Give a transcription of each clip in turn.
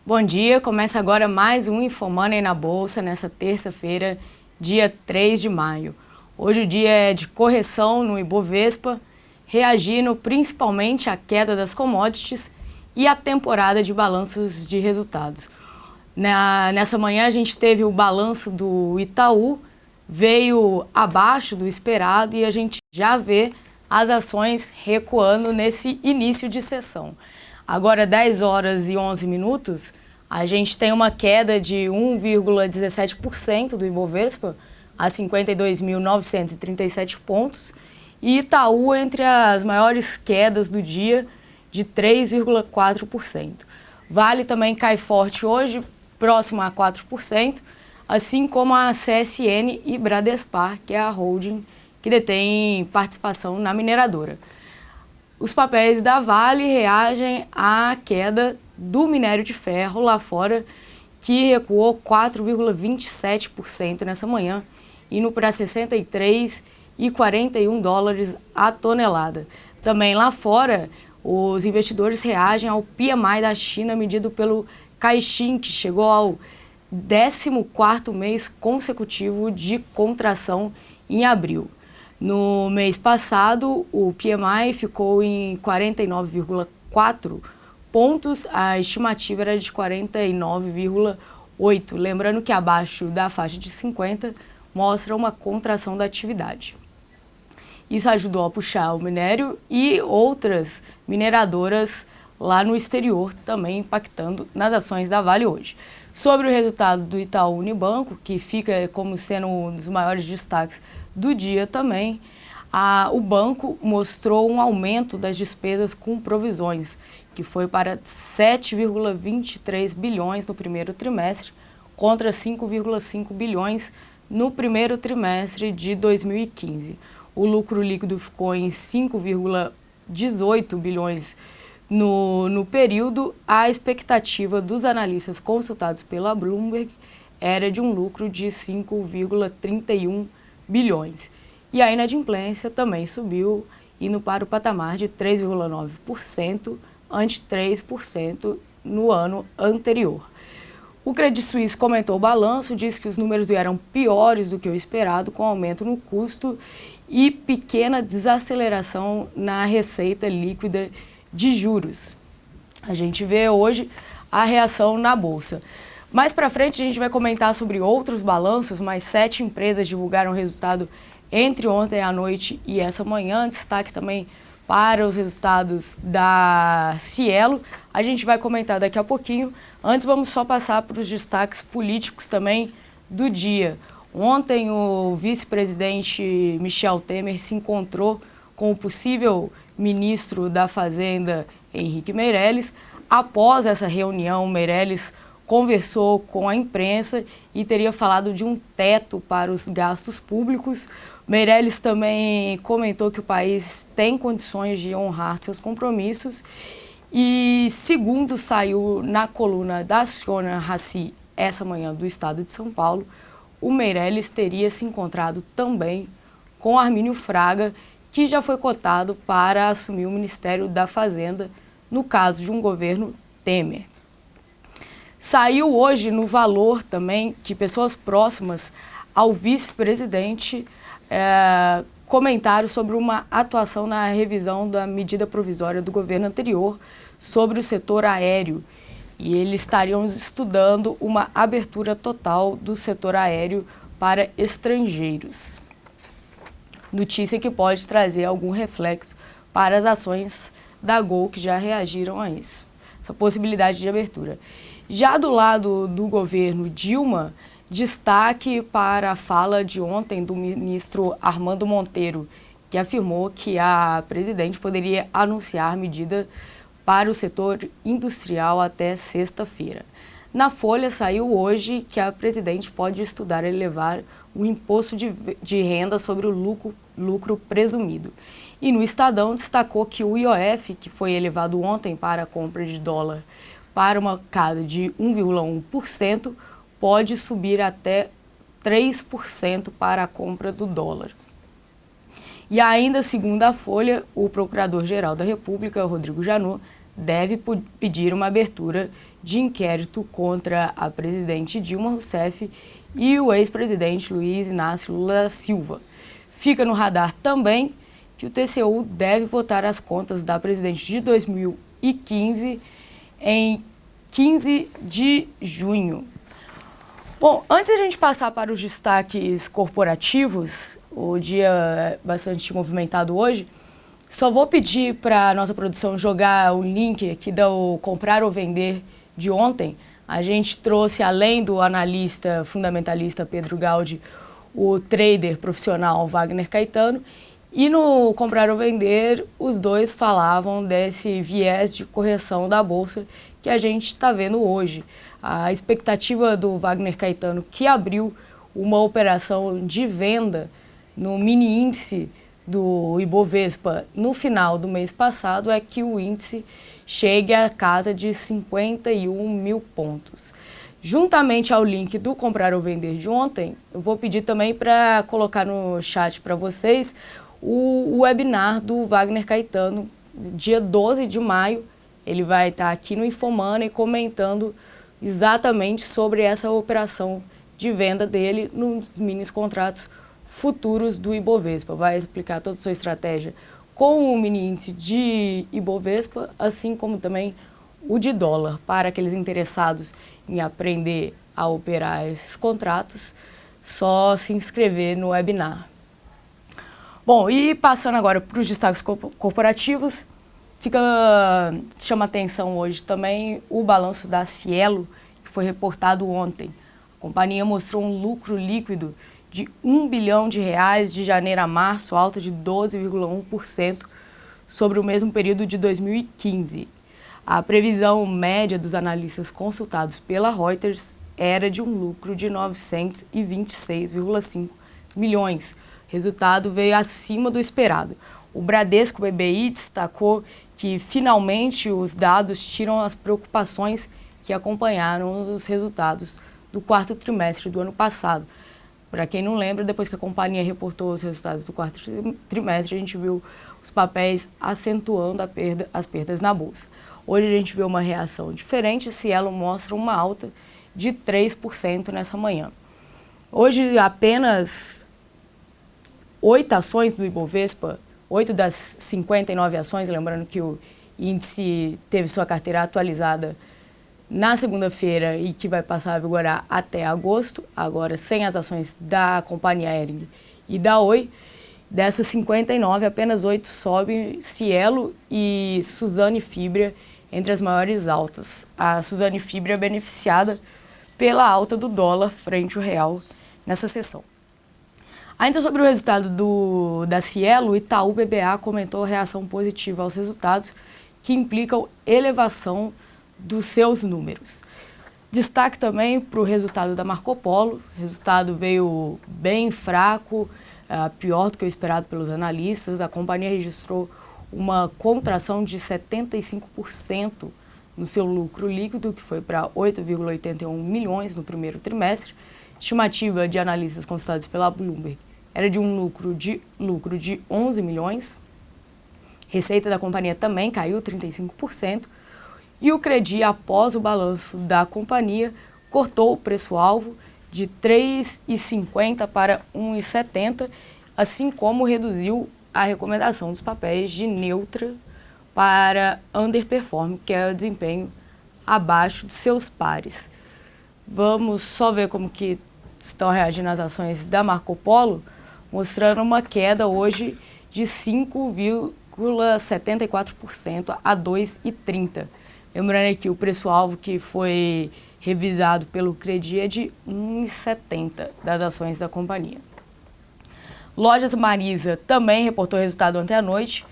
Bom dia, começa agora mais um InfoMoney na Bolsa, nessa terça-feira, dia 3 de maio. Hoje o dia é de correção no Ibovespa, reagindo principalmente à queda das commodities e à temporada de balanços de resultados. Nessa manhã a gente teve o balanço do Itaú, veio abaixo do esperado e a gente já vê as ações recuando nesse início de sessão. Agora, 10 horas e 11 minutos, a gente tem uma queda de 1,17% do Ibovespa a 52.937 pontos e Itaú entre as maiores quedas do dia de 3,4%. Vale também cai forte hoje, próximo a 4%, assim como a CSN e Bradespar, que é a holding que detém participação na mineradora. Os papéis da Vale reagem à queda do minério de ferro lá fora, que recuou 4,27% nessa manhã, indo para 63,41 dólares a tonelada. Também lá fora, os investidores reagem ao PMI da China medido pelo Caixin, que chegou ao 14º mês consecutivo de contração em abril. No mês passado, o PMI ficou em 49,4 pontos, a estimativa era de 49,8. Lembrando que abaixo da faixa de 50 mostra uma contração da atividade. Isso ajudou a puxar o minério e outras mineradoras lá no exterior, também impactando nas ações da Vale hoje. Sobre o resultado do Itaú Unibanco, que fica como sendo um dos maiores destaques do dia também, o banco mostrou um aumento das despesas com provisões, que foi para 7,23 bilhões no primeiro trimestre, contra 5,5 bilhões no primeiro trimestre de 2015. O lucro líquido ficou em 5,18 bilhões no período. A expectativa dos analistas consultados pela Bloomberg era de um lucro de 5,31 bilhões. E a inadimplência também subiu, indo para o patamar de 3,9%, ante 3% no ano anterior. O Credit Suisse comentou o balanço, disse que os números vieram piores do que o esperado, com aumento no custo e pequena desaceleração na receita líquida de juros. A gente vê hoje a reação na Bolsa. Mais para frente a gente vai comentar sobre outros balanços, mas 7 empresas divulgaram o resultado entre ontem à noite e essa manhã. Destaque também para os resultados da Cielo. A gente vai comentar daqui a pouquinho. Antes vamos só passar para os destaques políticos também do dia. Ontem o vice-presidente Michel Temer se encontrou com o possível ministro da Fazenda, Henrique Meirelles. Após essa reunião, Meirelles conversou com a imprensa e teria falado de um teto para os gastos públicos. Meirelles também comentou que o país tem condições de honrar seus compromissos e, segundo saiu na coluna da Siona Raci essa manhã do estado de São Paulo, o Meirelles teria se encontrado também com Armínio Fraga, que já foi cotado para assumir o Ministério da Fazenda no caso de um governo Temer. Saiu hoje no Valor também que pessoas próximas ao vice-presidente comentaram sobre uma atuação na revisão da medida provisória do governo anterior sobre o setor aéreo. E eles estariam estudando uma abertura total do setor aéreo para estrangeiros. Notícia que pode trazer algum reflexo para as ações da Gol, que já reagiram a isso, essa possibilidade de abertura. Já do lado do governo Dilma, destaque para a fala de ontem do ministro Armando Monteiro, que afirmou que a presidente poderia anunciar medida para o setor industrial até sexta-feira. Na Folha saiu hoje que a presidente pode estudar elevar o imposto de renda sobre o lucro presumido. E no Estadão destacou que o IOF, que foi elevado ontem para a compra de dólar para uma casa de 1,1%, pode subir até 3% para a compra do dólar. E ainda segundo a Folha, o Procurador-Geral da República, Rodrigo Janot, deve pedir uma abertura de inquérito contra a presidente Dilma Rousseff e o ex-presidente Luiz Inácio Lula da Silva. Fica no radar também que o TCU deve votar as contas da presidente de 2015 em 15 de junho. Bom, antes de a gente passar para os destaques corporativos, o dia é bastante movimentado hoje, só vou pedir para a nossa produção jogar o link aqui do Comprar ou Vender de ontem. A gente trouxe, além do analista fundamentalista Pedro Gaudi, o trader profissional Wagner Caetano, e no Comprar ou Vender, os dois falavam desse viés de correção da Bolsa que a gente está vendo hoje. A expectativa do Wagner Caetano, que abriu uma operação de venda no mini índice do Ibovespa no final do mês passado, é que o índice chegue à casa de 51 mil pontos. Juntamente ao link do Comprar ou Vender de ontem, eu vou pedir também para colocar no chat para vocês o webinar do Wagner Caetano, dia 12 de maio. Ele vai estar aqui no Infomoney comentando exatamente sobre essa operação de venda dele nos mini contratos futuros do Ibovespa. Vai explicar toda a sua estratégia com o mini índice de Ibovespa, assim como também o de dólar. Para aqueles interessados em aprender a operar esses contratos, só se inscrever no webinar. Bom, e passando agora para os destaques corporativos, chama atenção hoje também o balanço da Cielo, que foi reportado ontem. A companhia mostrou um lucro líquido de R$1 bilhão de janeiro a março, alta de 12,1% sobre o mesmo período de 2015. A previsão média dos analistas consultados pela Reuters era de um lucro de 926,5 milhões. O resultado veio acima do esperado. O Bradesco BBI destacou que finalmente os dados tiram as preocupações que acompanharam os resultados do quarto trimestre do ano passado. Para quem não lembra, depois que a companhia reportou os resultados do quarto trimestre, a gente viu os papéis acentuando as perdas na Bolsa. Hoje a gente vê uma reação diferente, Cielo mostra uma alta de 3% nessa manhã. Hoje apenas 8 ações do Ibovespa, 8 das 59 ações, lembrando que o índice teve sua carteira atualizada na segunda-feira e que vai passar a vigorar até agosto, agora sem as ações da companhia Hering e da Oi. Dessas 59, apenas 8 sobem, Cielo e Suzano e Fibria entre as maiores altas. A Suzano e Fibria é beneficiada pela alta do dólar frente ao real nessa sessão. Ainda sobre o resultado da Cielo, o Itaú BBA comentou a reação positiva aos resultados que implicam elevação dos seus números. Destaque também para o resultado da Marco Polo. O resultado veio bem fraco, pior do que o esperado pelos analistas. A companhia registrou uma contração de 75% no seu lucro líquido, que foi para 8,81 milhões no primeiro trimestre. Estimativa de analistas consultados pela Bloomberg era de um lucro de 11 milhões. Receita da companhia também caiu 35%. E o Credi, após o balanço da companhia, cortou o preço-alvo de R$ 3,50 para R$ 1,70, assim como reduziu a recomendação dos papéis de neutra para underperform, que é o desempenho abaixo de seus pares. Vamos só ver como que estão reagindo as ações da Marco Polo, mostrando uma queda hoje de 5,74% a 2,30. Lembrando que o preço-alvo que foi revisado pelo Credi é de 1,70 das ações da companhia. Lojas Marisa também reportou resultado ontem à noite,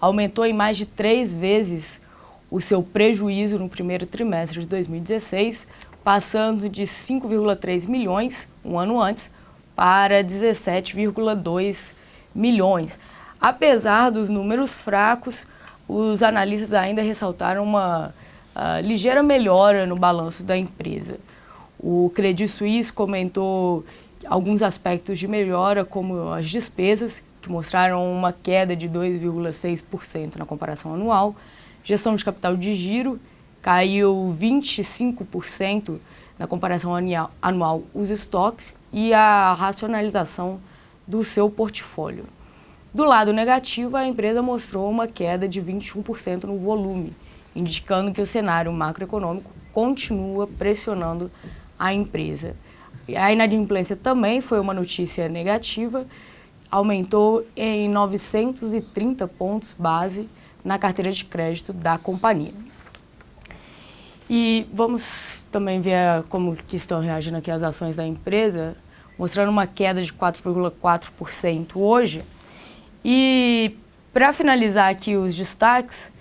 aumentou em mais de 3 vezes o seu prejuízo no primeiro trimestre de 2016, passando de 5,3 milhões, um ano antes, para 17,2 milhões. Apesar dos números fracos, os analistas ainda ressaltaram uma ligeira melhora no balanço da empresa. O Credit Suisse comentou alguns aspectos de melhora, como as despesas, que mostraram uma queda de 2,6% na comparação anual, gestão de capital de giro caiu 25% na comparação anual os estoques e a racionalização do seu portfólio. Do lado negativo, a empresa mostrou uma queda de 21% no volume, indicando que o cenário macroeconômico continua pressionando a empresa. A inadimplência também foi uma notícia negativa, aumentou em 930 pontos base na carteira de crédito da companhia. E vamos também ver como que estão reagindo aqui as ações da empresa, mostrando uma queda de 4,4% hoje. E para finalizar aqui os destaques,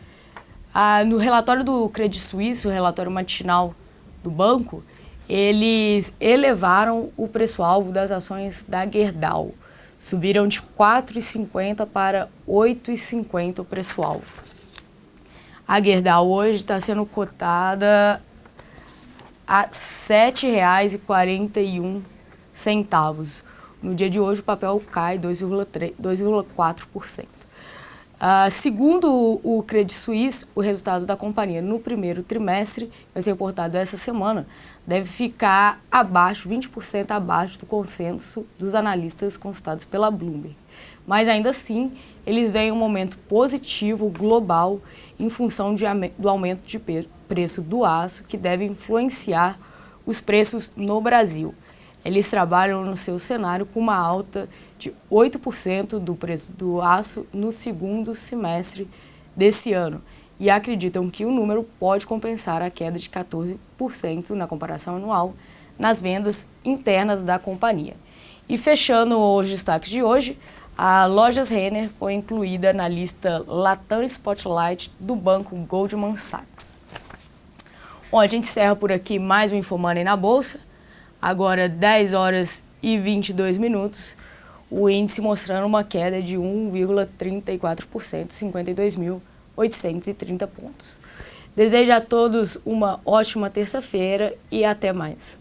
no relatório do Credit Suisse, o relatório matinal do banco, eles elevaram o preço-alvo das ações da Gerdau. Subiram de R$ 4,50 para R$ 8,50 o preço-alvo. A Gerdau hoje está sendo cotada a R$ 7,41. No dia de hoje, o papel cai 2,4%. Segundo o Credit Suisse, o resultado da companhia no primeiro trimestre, vai ser reportado essa semana, deve ficar 20% abaixo do consenso dos analistas consultados pela Bloomberg. Mas ainda assim, eles veem um momento positivo global em função do aumento de preço do aço, que deve influenciar os preços no Brasil. Eles trabalham no seu cenário com uma alta de 8% do preço do aço no segundo semestre desse ano e acreditam que o número pode compensar a queda de 14% na comparação anual nas vendas internas da companhia. E fechando os destaques de hoje, a Lojas Renner foi incluída na lista Latam Spotlight do banco Goldman Sachs. Bom, a gente encerra por aqui mais um InfoMoney na Bolsa. Agora 10 horas e 22 minutos, o índice mostrando uma queda de 1,34%, 52.830 pontos. Desejo a todos uma ótima terça-feira e até mais.